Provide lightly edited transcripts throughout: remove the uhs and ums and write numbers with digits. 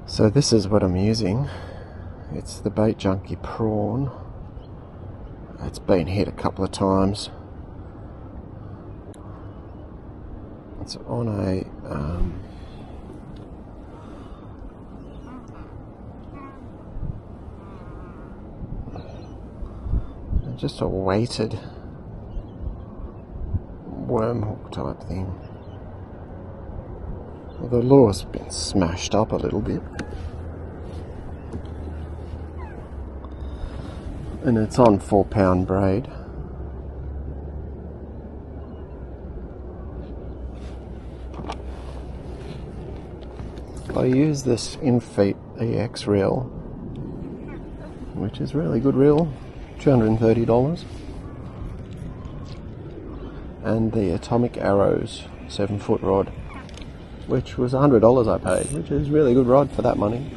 So this is what I'm using. It's the Bait Junkie prawn. It's been hit a couple of times. It's on a just a weighted worm hook type thing. The lure's been smashed up a little bit, and it's on 4-pound braid. I use this Infeet EX reel, which is really good reel, $230, and the Atomic Arrows 7-foot rod, which was $100 I paid, which is really good rod for that money.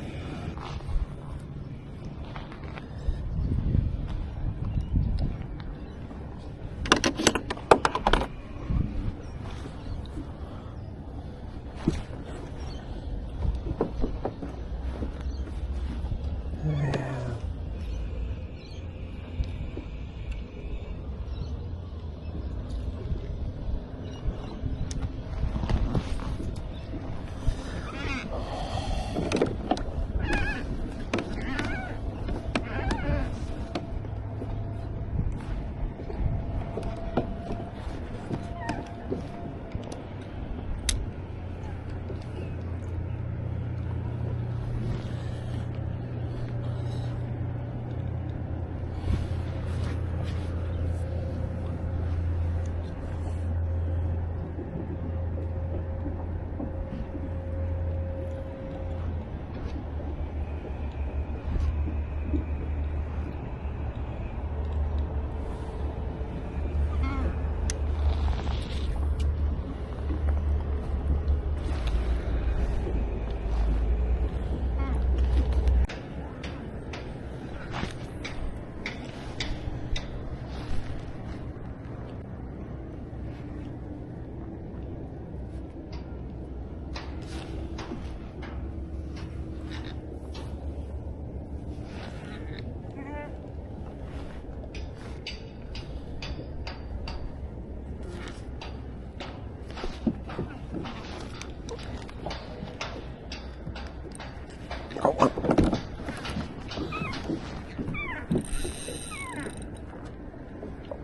Got one.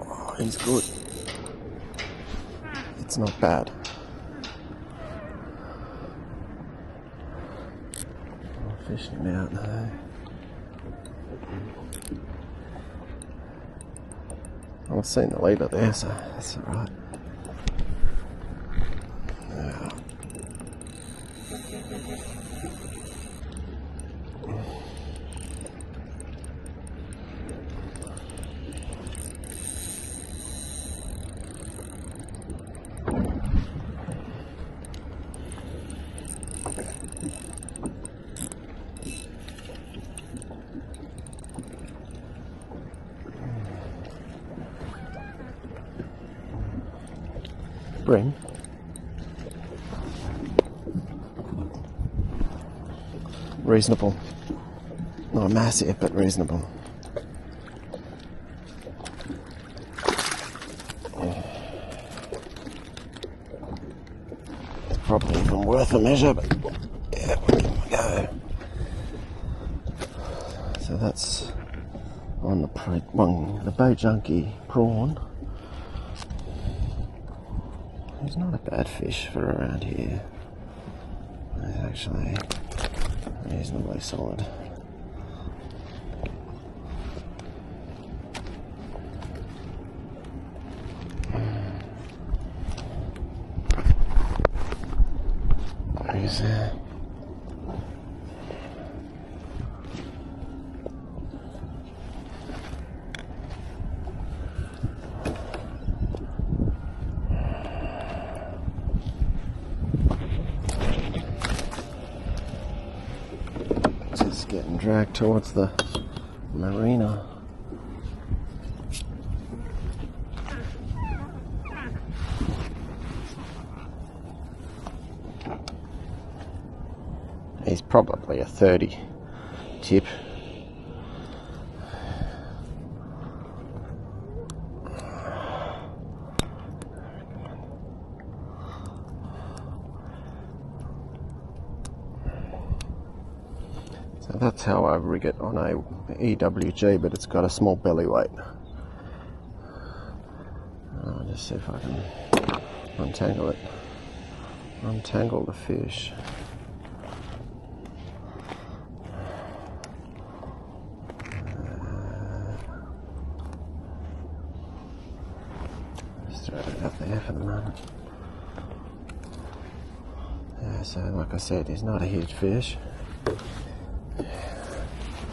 Oh, he's good. It's not bad. I'll fish him out though. I've seen the leader there, so that's alright. Bream. Reasonable. Not massive, but reasonable. It's probably even worth a measure, but yeah, we'll give it a go. So that's on the Bait Junkie prawn. He's not a bad fish for around here. He's actually reasonably solid. He's there. Getting dragged towards the marina. He's probably a 30 tip. So that's how I rig it on a EWG, but it's got a small belly weight. I'll just see if I can untangle it. Untangle the fish. Just throw it up there for the moment. Yeah, so like I said, he's not a huge fish.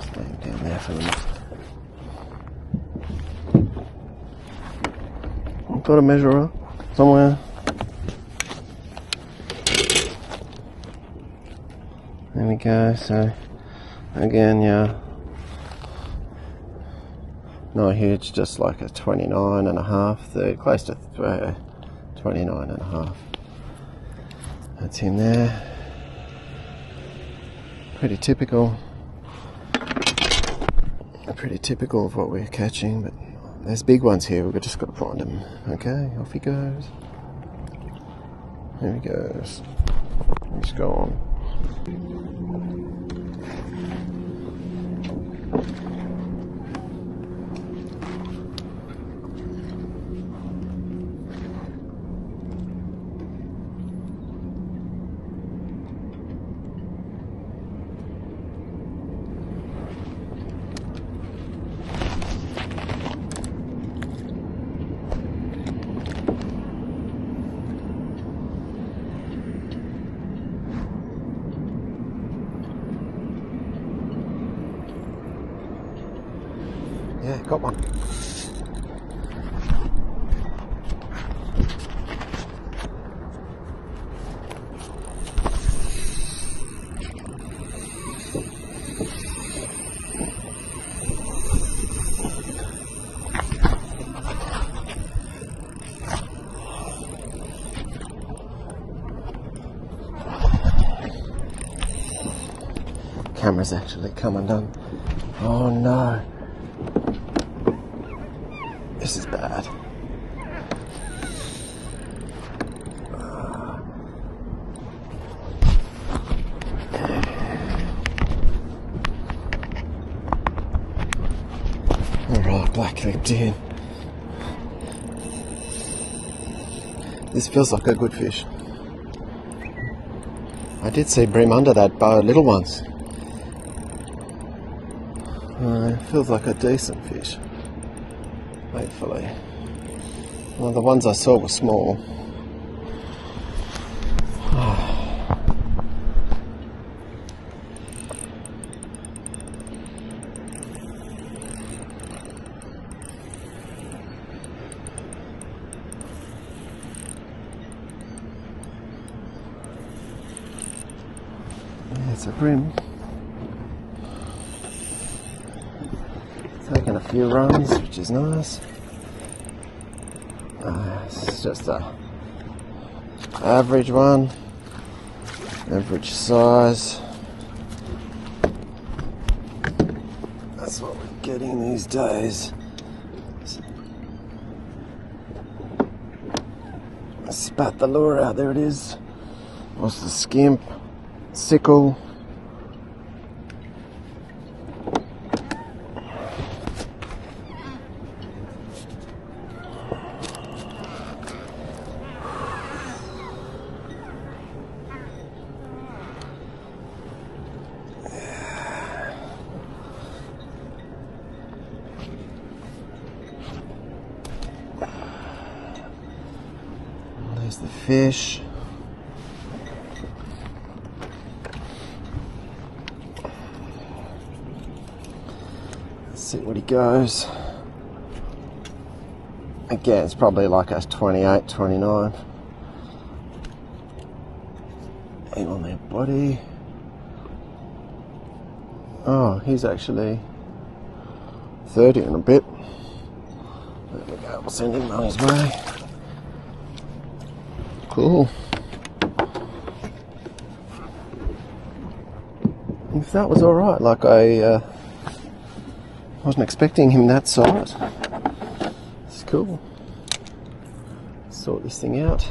Staying down there for the moment. I've got a measurer somewhere. There we go. So again, yeah, not huge, just like a 29.5, close to 29.5. That's him there. Pretty typical of what we're catching, but there's big ones here. We've just got to find them. Okay, off he goes. There he goes. He's gone. Yeah, got one. Camera's actually come undone. Oh no. This is bad. Alright, black-lipped in. This feels like a good fish. I did see bream under that bow, little ones. Feels like a decent fish. Hopefully. Well, the ones I saw were small. Yeah, it's a bream. Taking a few runs, which is nice. It's just a average one, average size. That's what we're getting these days. Spat the lure out, there it is. What's the skimp? Sickle. There's the fish. Let's see what he goes. Again, it's probably like a 28, 29. Hang on there, buddy. Oh, he's actually 30 and a bit. There we go, we'll send him on his way. Cool. if that was alright. Like, I wasn't expecting him that size. It's cool. Sort this thing out.